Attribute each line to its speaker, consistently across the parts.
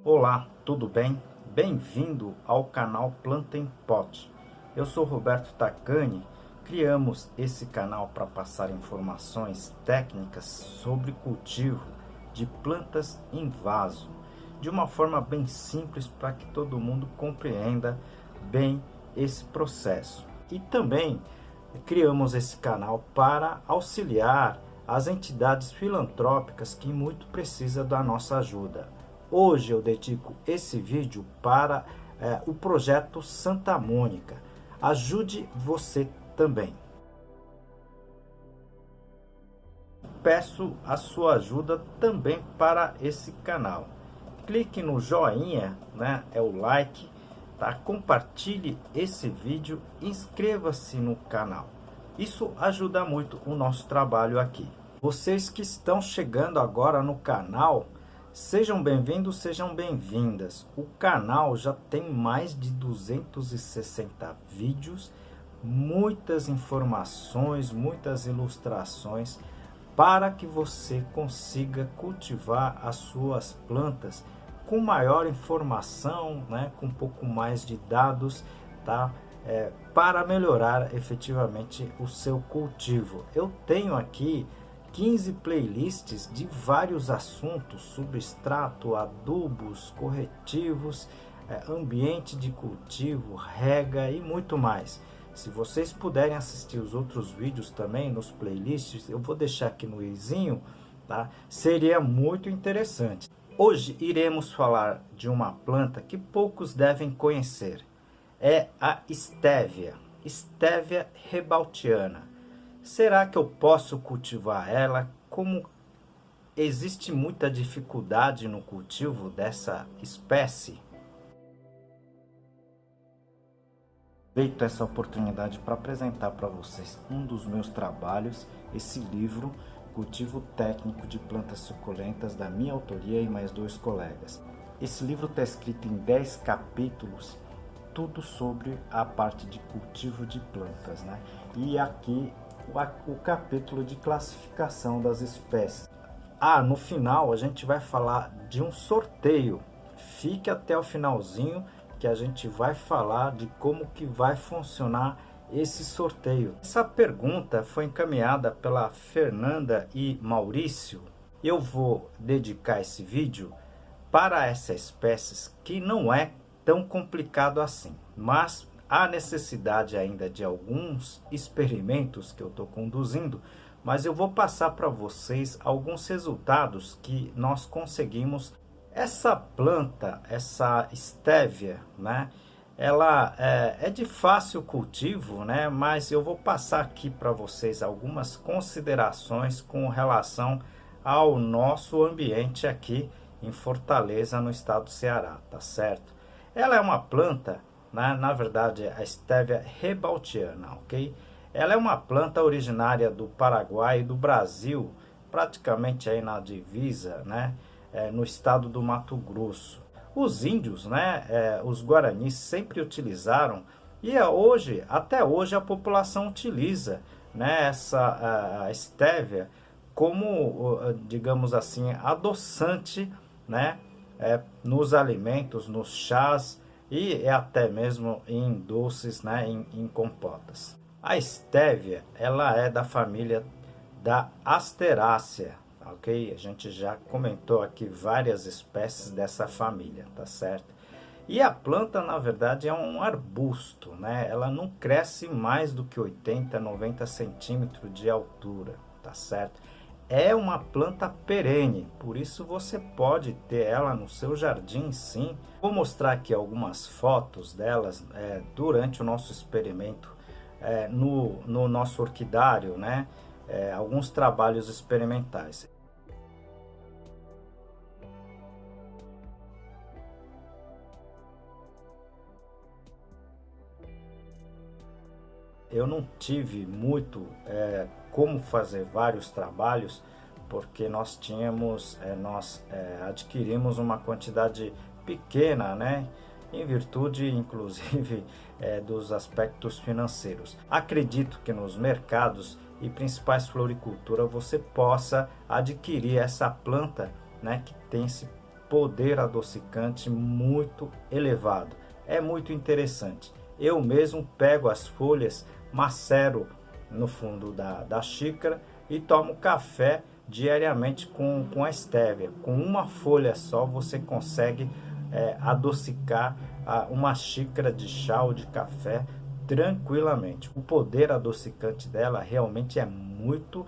Speaker 1: Olá, tudo bem? Bem-vindo ao canal Planta em Pot. Eu sou Roberto Tacani. Criamos esse canal para passar informações técnicas sobre cultivo de plantas em vaso, de uma forma bem simples para que todo mundo compreenda bem esse processo. E também criamos esse canal para auxiliar as entidades filantrópicas que muito precisam da nossa ajuda. Hoje eu dedico esse vídeo para o projeto Santa Mônica. Ajude você também. Peço a sua ajuda também para esse canal. Clique no joinha, né? É o like, tá? Compartilhe esse vídeo, inscreva-se no canal. Isso ajuda muito o nosso trabalho aqui. Vocês que estão chegando agora no canal, sejam bem-vindos, sejam bem-vindas. O canal já tem mais de 260 vídeos, muitas informações, muitas ilustrações para que você consiga cultivar as suas plantas com maior informação, né, com um pouco mais de dados, tá? Para melhorar efetivamente o seu cultivo. Eu tenho aqui 15 playlists de vários assuntos: substrato, adubos, corretivos, ambiente de cultivo, rega e muito mais. Se vocês puderem assistir os outros vídeos também nos playlists, eu vou deixar aqui no izinho, tá? Seria muito interessante. Hoje iremos falar de uma planta que poucos devem conhecer. É a Stevia, Stevia rebaudiana. Será que eu posso cultivar ela? Como existe muita dificuldade no cultivo dessa espécie? Aproveito essa oportunidade para apresentar para vocês um dos meus trabalhos, esse livro, Cultivo Técnico de Plantas Suculentas, da minha autoria e mais 2 colegas. Esse livro está escrito em 10 capítulos, tudo sobre a parte de cultivo de plantas, né? E aqui o capítulo de classificação das espécies. No final a gente vai falar de um sorteio. Fique até o finalzinho que a gente vai falar de como que vai funcionar esse sorteio. Essa pergunta foi encaminhada pela Fernanda e Maurício. Eu vou dedicar esse vídeo para essas espécies que não é tão complicado assim, mas há necessidade ainda de alguns experimentos que eu estou conduzindo, mas eu vou passar para vocês alguns resultados que nós conseguimos. Essa planta, essa Stevia, né? Ela é de fácil cultivo, né? Mas eu vou passar aqui para vocês algumas considerações com relação ao nosso ambiente aqui em Fortaleza, no estado do Ceará, tá certo? Ela é uma planta, né? Na verdade, a Stevia rebaudiana, ok? Ela é uma planta originária do Paraguai e do Brasil, praticamente aí na divisa, né? No estado do Mato Grosso. Os índios, né, os guaranis sempre utilizaram, e hoje, até hoje a população utiliza, né, essa a Stevia como, digamos assim, adoçante, né, nos alimentos, nos chás e até mesmo em doces, né, em compotas. A Stevia, ela é da família da Asterácea. Ok? A gente já comentou aqui várias espécies dessa família, tá certo? E a planta, na verdade, é um arbusto, né? Ela não cresce mais do que 80, 90 centímetros de altura, tá certo? É uma planta perene, por isso você pode ter ela no seu jardim, sim. Vou mostrar aqui algumas fotos delas durante o nosso experimento no nosso orquidário, né? Alguns trabalhos experimentais. Eu não tive muito como fazer vários trabalhos, porque nós adquirimos uma quantidade pequena, né? Em virtude, inclusive, dos aspectos financeiros. Acredito que nos mercados e principais floriculturas você possa adquirir essa planta, né? Que tem esse poder adocicante muito elevado. É muito interessante. Eu mesmo pego as folhas, macero no fundo da xícara e tomo café diariamente com a estévia. Com uma folha só você consegue adocicar uma xícara de chá ou de café tranquilamente. O poder adocicante dela realmente é muito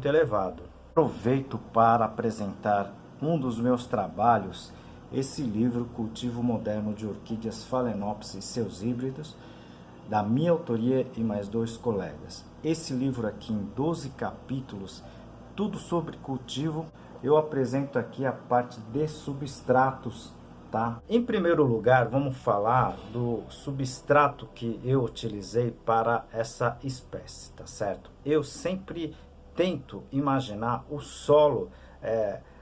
Speaker 1: elevado. Aproveito para apresentar um dos meus trabalhos, esse livro Cultivo Moderno de Orquídeas Phalaenopsis e seus híbridos, da minha autoria e mais 2 colegas. Esse livro aqui em 12 capítulos, tudo sobre cultivo. Eu apresento aqui a parte de substratos, tá? Em primeiro lugar, vamos falar do substrato que eu utilizei para essa espécie, tá certo? Eu sempre tento imaginar o solo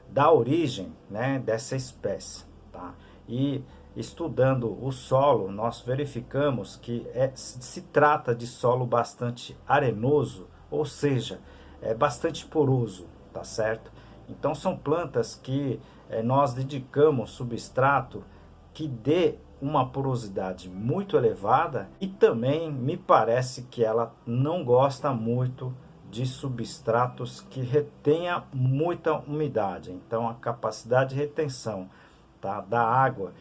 Speaker 1: da origem, né, dessa espécie, tá? E estudando o solo, nós verificamos que se trata de solo bastante arenoso, ou seja, é bastante poroso, tá certo? Então são plantas que nós dedicamos substrato que dê uma porosidade muito elevada, e também me parece que ela não gosta muito de substratos que retenha muita umidade. Então a capacidade de retenção, tá, da água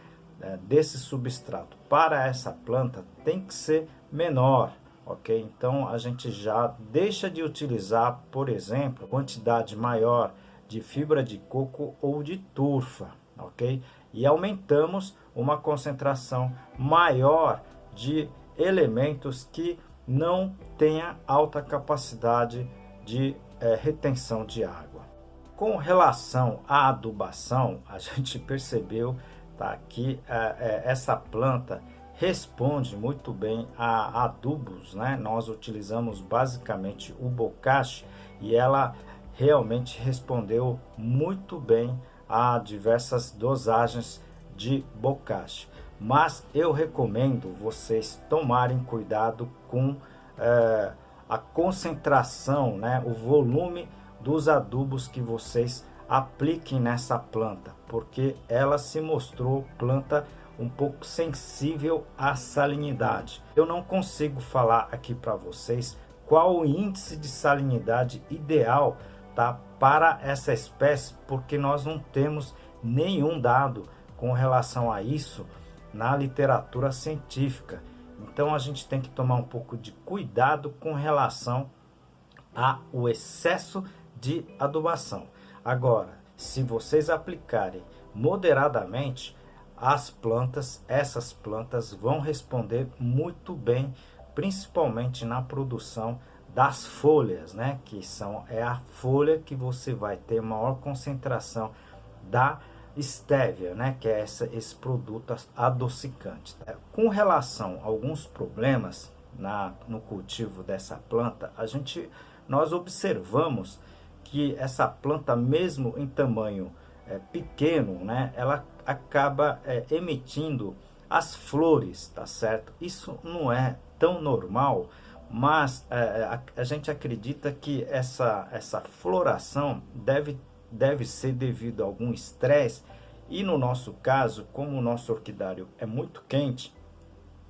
Speaker 1: desse substrato para essa planta tem que ser menor, ok? Então a gente já deixa de utilizar, por exemplo, quantidade maior de fibra de coco ou de turfa, ok? E aumentamos uma concentração maior de elementos que não tenha alta capacidade de retenção de água. Com relação à adubação, a gente percebeu, tá, que essa planta responde muito bem a adubos, né? Nós utilizamos basicamente o bocashi e ela realmente respondeu muito bem a diversas dosagens de bocashi. Mas eu recomendo vocês tomarem cuidado com a concentração, né, o volume dos adubos que vocês apliquem nessa planta, porque ela se mostrou planta um pouco sensível à salinidade. Eu não consigo falar aqui para vocês qual o índice de salinidade ideal, tá, para essa espécie, porque nós não temos nenhum dado com relação a isso na literatura científica. Então a gente tem que tomar um pouco de cuidado com relação ao excesso de adubação. Agora, se vocês aplicarem moderadamente, essas plantas vão responder muito bem, principalmente na produção das folhas, né? Que é a folha que você vai ter maior concentração da estévia, né? Que é esse produto adocicante. Com relação a alguns problemas no cultivo dessa planta, nós observamos que essa planta, mesmo em tamanho pequeno, né, ela acaba emitindo as flores, tá certo? Isso não é tão normal, mas a gente acredita que essa floração deve ser devido a algum estresse, e no nosso caso, como o nosso orquidário é muito quente,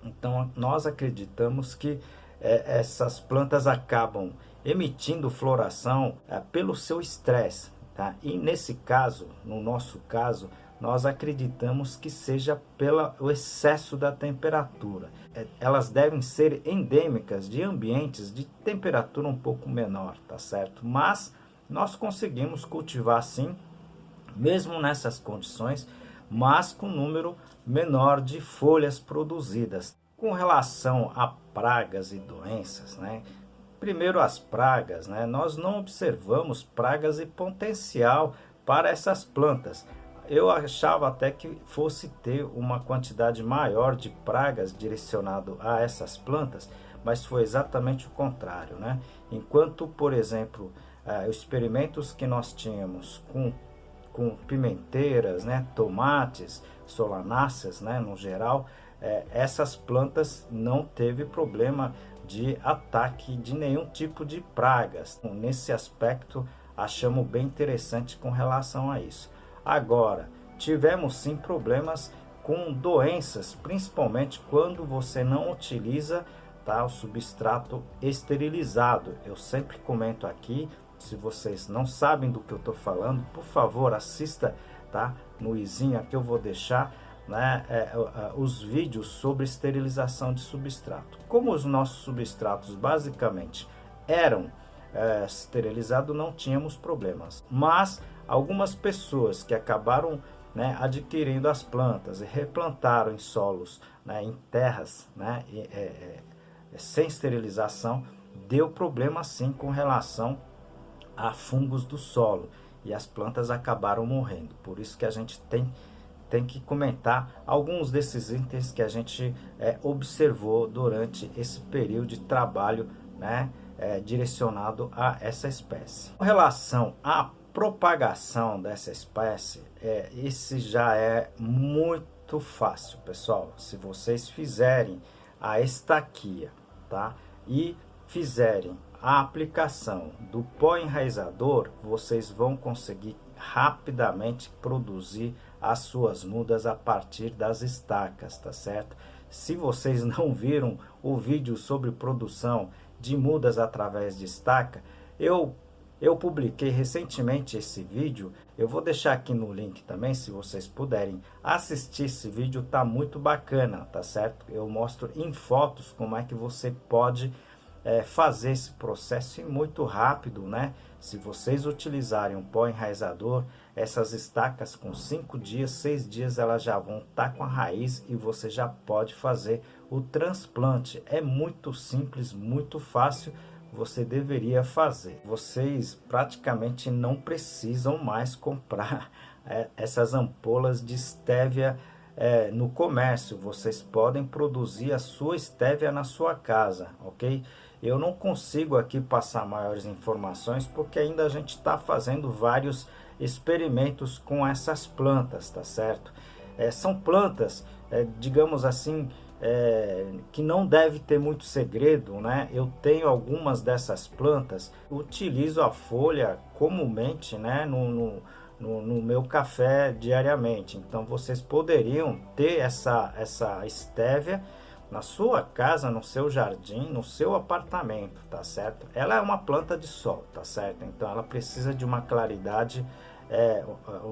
Speaker 1: então nós acreditamos que essas plantas acabam emitindo floração pelo seu estresse, tá? E nesse caso, no nosso caso, nós acreditamos que seja pelo excesso da temperatura. Elas devem ser endêmicas de ambientes de temperatura um pouco menor, tá certo? Mas nós conseguimos cultivar sim, mesmo nessas condições, mas com número menor de folhas produzidas. Com relação a pragas e doenças, né? Primeiro as pragas, né? Nós não observamos pragas e potencial para essas plantas. Eu achava até que fosse ter uma quantidade maior de pragas direcionado a essas plantas, mas foi exatamente o contrário, né? Enquanto, por exemplo, os experimentos que nós tínhamos com pimenteiras, né, tomates, solanáceas, né, no geral, essas plantas não teve problema de ataque de nenhum tipo de pragas. Nesse aspecto, achamos bem interessante com relação a isso. Agora, tivemos sim problemas com doenças, principalmente quando você não utiliza, tá, o substrato esterilizado. Eu sempre comento aqui, se vocês não sabem do que eu estou falando, por favor assista, tá, no izinho aqui eu vou deixar, né, os vídeos sobre esterilização de substrato. Como os nossos substratos basicamente eram esterilizados, não tínhamos problemas, mas algumas pessoas que acabaram, né, adquirindo as plantas e replantaram em solos, né, em terras, né, sem esterilização, deu problema sim com relação a fungos do solo e as plantas acabaram morrendo. Por isso que a gente tem que comentar alguns desses itens que a gente observou durante esse período de trabalho, né, direcionado a essa espécie. Com relação à propagação dessa espécie, esse já é muito fácil, pessoal. Se vocês fizerem a estaquia, tá, e fizerem a aplicação do pó enraizador, vocês vão conseguir rapidamente produzir as suas mudas a partir das estacas, tá certo? Se vocês não viram o vídeo sobre produção de mudas através de estaca, eu publiquei recentemente esse vídeo. Eu vou deixar aqui no link também, se vocês puderem assistir esse vídeo, tá muito bacana, tá certo? Eu mostro em fotos como é que você pode fazer esse processo e muito rápido, né? Se vocês utilizarem um pó enraizador, essas estacas com 5 dias, 6 dias, elas já vão estar com a raiz e você já pode fazer o transplante. É muito simples, muito fácil, você deveria fazer. Vocês praticamente não precisam mais comprar essas ampolas de estévia no comércio. Vocês podem produzir a sua estévia na sua casa, ok? Eu não consigo aqui passar maiores informações porque ainda a gente está fazendo vários experimentos com essas plantas, tá certo? São plantas, digamos assim, que não deve ter muito segredo, né? Eu tenho algumas dessas plantas, utilizo a folha comumente, né, no meu café diariamente. Então vocês poderiam ter essa estévia na sua casa, no seu jardim, no seu apartamento, tá certo? Ela é uma planta de sol, tá certo? Então ela precisa de uma claridade,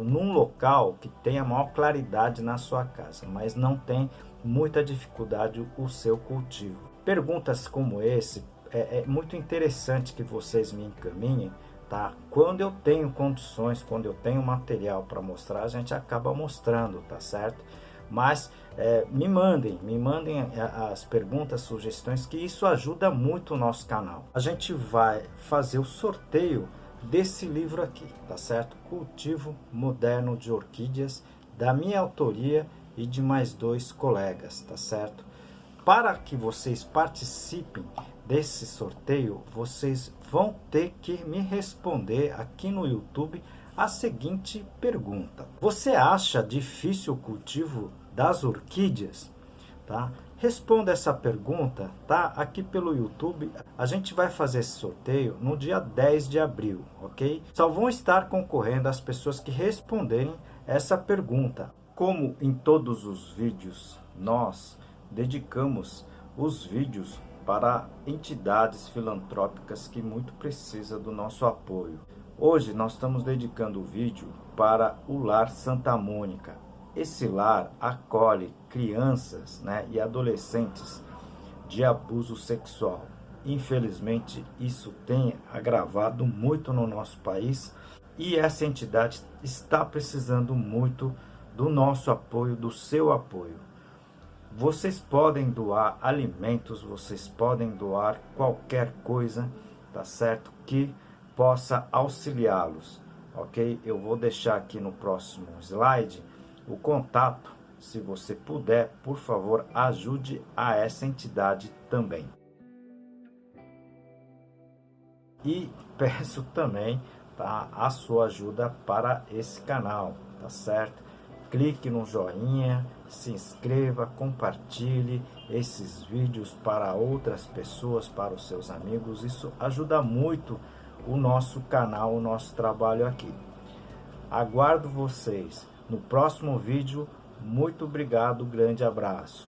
Speaker 1: num local que tenha maior claridade na sua casa, mas não tem muita dificuldade o seu cultivo. Perguntas como esse, é muito interessante que vocês me encaminhem, tá? Quando eu tenho condições, quando eu tenho material para mostrar, a gente acaba mostrando, tá certo? Mas me mandem as perguntas, sugestões, que isso ajuda muito o nosso canal. A gente vai fazer o sorteio desse livro aqui, tá certo? Cultivo Moderno de Orquídeas, da minha autoria e de mais 2 colegas, tá certo? Para que vocês participem desse sorteio, vocês vão ter que me responder aqui no YouTube a seguinte pergunta: você acha difícil o cultivo das orquídeas? Tá? Responda essa pergunta, tá? Aqui pelo YouTube. A gente vai fazer esse sorteio no dia 10 de abril, ok? Só vão estar concorrendo as pessoas que responderem essa pergunta. Como em todos os vídeos, nós dedicamos os vídeos para entidades filantrópicas que muito precisam do nosso apoio. Hoje nós estamos dedicando o vídeo para o Lar Santa Mônica. Esse lar acolhe crianças, né, e adolescentes de abuso sexual. Infelizmente, isso tem agravado muito no nosso país e essa entidade está precisando muito do nosso apoio, do seu apoio. Vocês podem doar alimentos, vocês podem doar qualquer coisa, tá certo? Que possa auxiliá-los, ok? Eu vou deixar aqui no próximo slide o contato. Se você puder, por favor, ajude a essa entidade também. E peço também, tá, a sua ajuda para esse canal, tá certo? Clique no joinha, se inscreva, compartilhe esses vídeos para outras pessoas, para os seus amigos. Isso ajuda muito o nosso canal, o nosso trabalho aqui. Aguardo vocês no próximo vídeo. Muito obrigado, grande abraço.